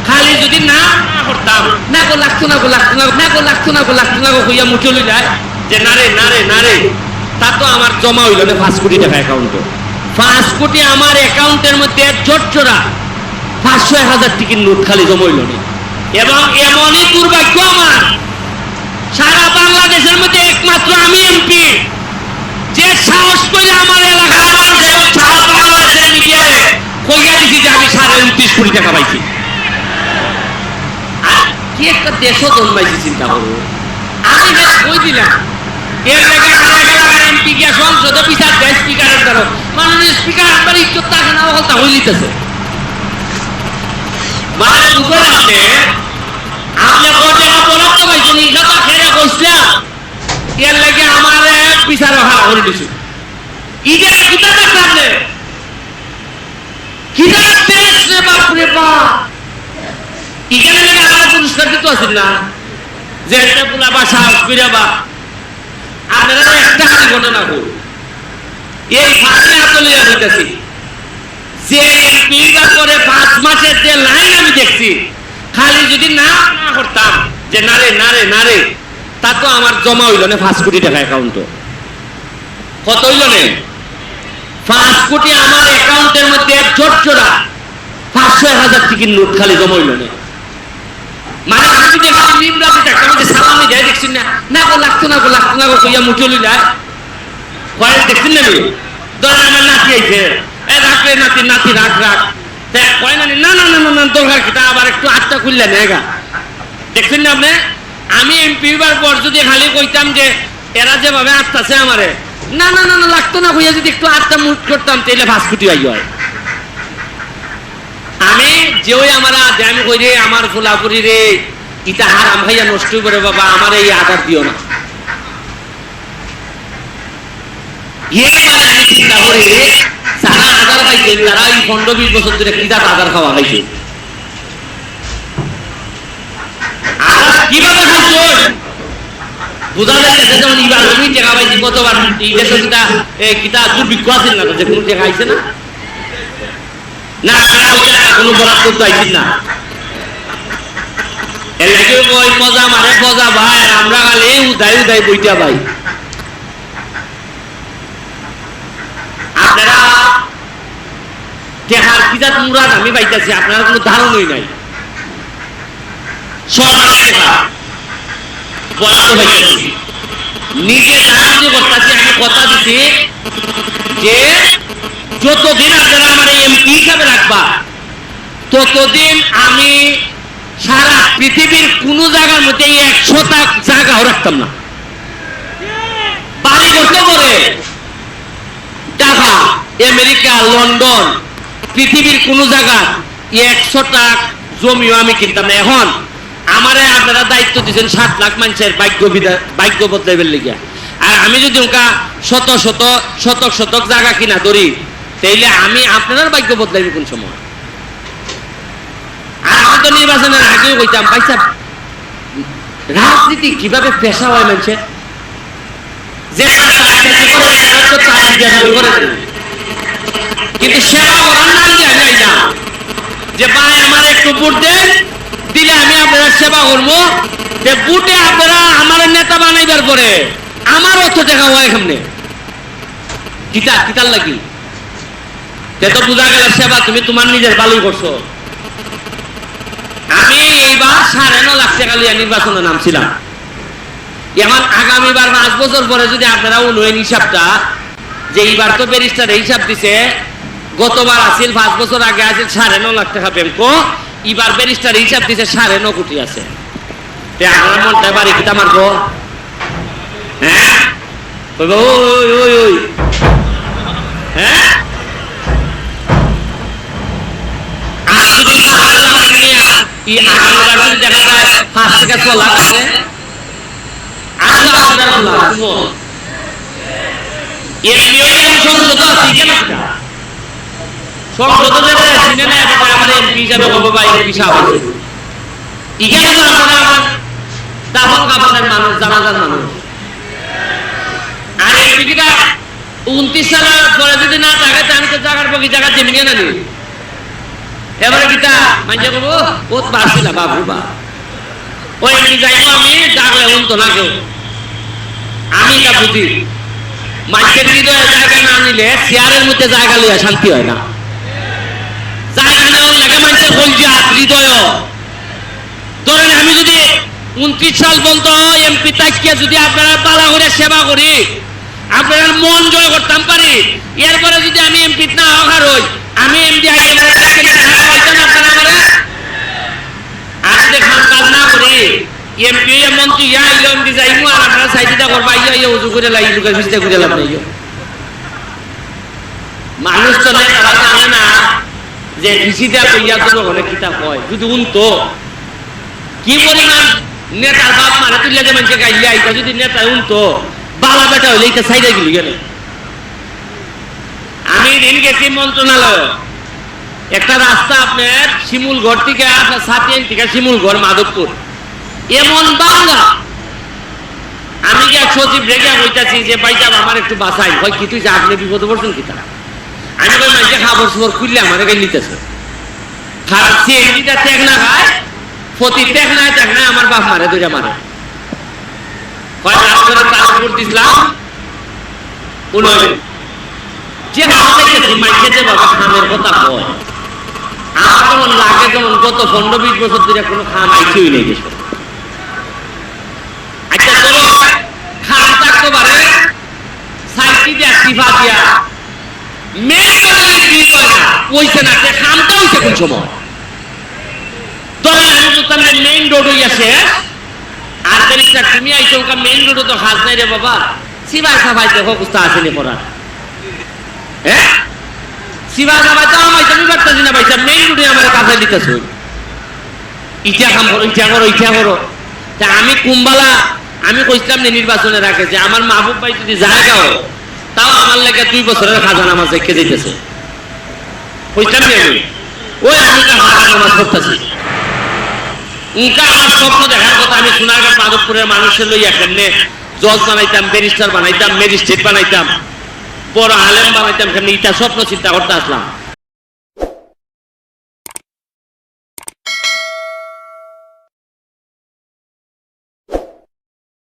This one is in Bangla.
খালি যদি না করতাম না গো লাগতো না গো লাগতো না না গো লাগতো না গো লাগতো না গো হইয়া মুচলি যায় যে নারে নারে নারে তা তো আমার জমা হইল না 5 কোটি টাকা অ্যাকাউন্টে 5 কোটি আমার অ্যাকাউন্টের মধ্যে জোটচোরা 500-1000 টিকিট নোট খালি জমা হইল না এবং এমনই দুর্ভাগ্য আমার সারা বাংলাদেশের মধ্যে একমাত্র আমি এমপি যে সাহস করে আমার এলাকার মানুষ এবং সারা বাংলাদেশের মিডিয়ায় কইয়া দিছি যে আমি 29.5 কোটি টাকা পাইছি আর কি একটা দেশও জন্মাইছি চিন্তা করো আমি বেশ কই দিলাম এর জায়গায় এলাকার এমপি গিয়া সংসদে বিচার দেয় স্পিকারের দ্বারা মাননীয় স্পিকার আপনার ইজ্জত থাকে না বলতে হইলিতেছে মানে দুপুর আছে আপনি কোটে বরাদ্দ পাইছেন ইজাতা খেয়ে কইছিলাম এর লাগে আমার বিচার হারা করে দিছি ইজে কিটা দেখলে কিটা দেশে বাপ রে বাপ ইখানে লাগে আমার পুরস্কার দিতে আসেন না যে একটা পুলা বা সাহস করে বা আপনারা একটা ঘটনা হল এই ফাঁসে আতলিয়া হইতেছি যে এমপির করে 5 মাসের যে লাইন আমি দেখছি খালি যদি না করতাম যে নারে নারে নারে তা তো আমার জমা হইল না 5 কোটি টাকা অ্যাকাউন্টে কত হইল না 5 কোটি আমার অ্যাকাউন্টের মধ্যে জোটচোরা 500-1000 টিকিট নোট খালি জমা হইল না মানে আমি যদি এখানে নিমরাতে থাকতাম যে সালামি দেয় দেখছেন না না গো লাগতো না গো লাগতো না গো কইয়া মুচলি যায় কয়েক দেখছেন না ধরেন আমার নাতি আইছে এ রাখলে নাতি নাতি রাখ রাখ কয় না না না না না দরকার কিটা আবার একটু আটটা খুললে নেগা দেখছেন না আপনি আমি এমপি বার পর যদি খালি কইতাম যে এরা যেভাবে আসতেছে আমারে না না না না লাগতো না কইয়া যদি একটু আটটা মুট করতাম তাহলে 5 কোটি আই হয় আমি যে ওই আমার ধ্যান কইরে আমার ফুলাপুরি রে ইটা হারাম ভাইয়া নষ্ট করে বাবা আমার এই আধার দিও না আমি চিন্তা করি যারা আধার খাইছেন তারা এই 15-20 বছর ধরে কিটা আধার খাওয়া খাইছে কিভাবে খাইছেন বোঝা যাচ্ছে যেমন এবার আমি টাকা পাইছি কতবার এই দেশে কিটা দুর্ভিক্ষ আছে না যে কোনো টাকা আইছে না না কোনো বরাদ্দ তো আইছেন না এর লাগে ওই মজা মারে মজা ভাই আমরা খালি উদাই উদাই বইটা ভাই আপনারা টেহার কিজাত মুরাদ আমি পাইতেছি আপনারা কোনো ধারণই নাই সরকার টেহা বরাদ্দ পাইতেছি নিজে সাহায্য করতেছি আমি কথা দিচ্ছি যে যতদিন আপনারা আমার এমপি হিসাবে রাখবা ততদিন আমি সারা পৃথিবীর কোন জায়গার মধ্যে 100টা জায়গাও রাখতাম না বাড়ি করতে পারে ঢাকা আমেরিকা লন্ডন পৃথিবীর কোন জায়গা 100টা জমিও আমি কিনতাম না এখন আমারে আপনারা দায়িত্ব দিয়েছেন 7 লাখ মানুষের ভাগ্য বদলাইবার লিগা আর আমি যদি ওকা শতক জায়গা কিনা ধরি তাইলে আমি আপনার ভাগ্য বদলাইব কোন সময় আর আমি তো নির্বাচনের আগেও কইতাম ভাই সাহেব রাজনীতি কিভাবে পেশা হয় মানুষের যে কিন্তু সেবা করার নাম দিয়ে আমি আইলাম যে ভাই আমার একটু ভোট দেন দিলে আমি আপনারা সেবা করবো যে ভোটে আপনারা আমার নেতা বানাইবার পরে আমার অর্থ টাকা হয় এখানে কিতার লাগি তো বুঝা গেল সেবা তুমি তোমার নিজের ভালোই করছো আমি এইবার 9.5 লাখ টাকা লিয়া নির্বাচনে নামছিলাম এখন আগামীবার 5 বছর পরে যদি আপনারা উন্নয়ন হিসাবটা যে এইবার তো ব্যারিস্টার হিসাব দিছে গতবার আসিল 5 বছর আগে আসিল 9.5 লাখ টাকা ব্যাংক এবার ব্যারিস্টার হিসাব দিছে 9.5 কোটি আছে আপনার মনটা বাড়ি কিতা মারবো হ্যাঁ ওই ওই ওই হ্যাঁ দেখা যায় 5 থেকে 6 লাখ আছে মানুষ জানাজার মানুষ আর এই 29 সালের পরে যদি না থাকে আমি তো জায়গার পক্ষে জায়গা জমি নিয়ে নানি এবারে কিতা মানে করবো ওত পারছিল বাবু বা ওই এমপি যাইবো আমি ডাকলে উনতো না কেউ আমি তা বুঝি মানুষের হৃদয়ে জায়গা না নিলে চেয়ারের মধ্যে জায়গা লইয়া শান্তি হয় না জায়গা নেওয়ার লাগে মানুষের কলজা হৃদয় ধরেন আমি যদি 29 সাল পর্যন্ত এমপি তাকিয়া যদি আপনারা পালা করে সেবা করি আপনারা মন জয় করতাম পারি এরপরে যদি আমি এমপি না হওয়ার হই আমি এমপি আপনি খান কাজ না করি এমপি মন্ত্রী আইলো এমপি যাইমু আর আপনারা সাইডিটা করবা ইয়া উজু করে লাই লুকার ভিতরে করে লাভ নাই মানুষ তো নাই তারা জানে না যে কৃষিটা কইয়া তো অনেক কিতাব হয় যদি উনতো কি পরিমাণ নেতার বাপ মারা তুললে যে মানুষকে গাইলে আইতা যদি নেতা উনতো বালা বেটা হইলে এটা সাইডে গেলি গেলে আমি দিন গেছি মন্ত্রণালয় একটা রাস্তা আপনার শিমুলগড় থেকে সাতিয়ান থেকে শিমুলগড় মাধবপুর এমন বাংলা আমি কি এক সচিব রেগে বইতাছি যে পাইতাম আমার একটু বাঁচাই হয় কি তুই যে আপনি বিপদ পড়ছেন কি তারা আমি কই মাইকে খাবার সবর খুললে আমার গাই নিতেছে খারাপ সিএনজিটা ত্যাগ না খায় প্রতি ত্যাগ না আমার বাপ মারে দুইটা মারে হয় রাস্তাটা ট্রান্সপোর্ট দিছিলাম উনবে যে কথা গেছি মাইকে যে বাবা খামের কথা কয় আমার যেমন লাগে যেমন গত 15-20 বছর ধরে কোনো খাম আইছেই নেই দেশে আচ্ছা চলো খাম থাকতে পারে সাইটি দিয়ে সিফা দিয়া মেন কি কয় না কইছে না যে খামটা হইছে কোন সময় ধরেন আমি বলতাম মেইন রোড হইয়া শেষ আর তেরিটা তুমি আইছো ওকা মেইন রোড তো খাস নাই রে বাবা সিবাই সাফাই দেখো কুস্তা আসেনি পড়া হ্যাঁ সিবাই সাফাই তো আমি তুমি বার্তাছি না ভাই মেইন রোডে আমার কাছে দিতেছো ইটা কাম করো ইটা করো তা আমি কুম্বালা আমি কইছিলাম না নির্বাচনের আগে যে আমার মাহবুব ভাই যদি জায়গাও তাও আমার লাগে 2 বছরের খাজানা নামাজ দেখে দিতেছে কইছিলাম না আমি ওই আমি খাজানা নামাজ পড়তেছি উনকা আমার স্বপ্ন দেখার কথা আমি সোনারগাঁ মাধবপুরের মানুষের লইয়া কেমনে জজ বানাইতাম ব্যারিস্টার বানাইতাম ম্যাজিস্ট্রেট বানাইতাম বড় আলেম বানাইতাম কেমনে এটা স্বপ্ন চিন্তা করতে আসলাম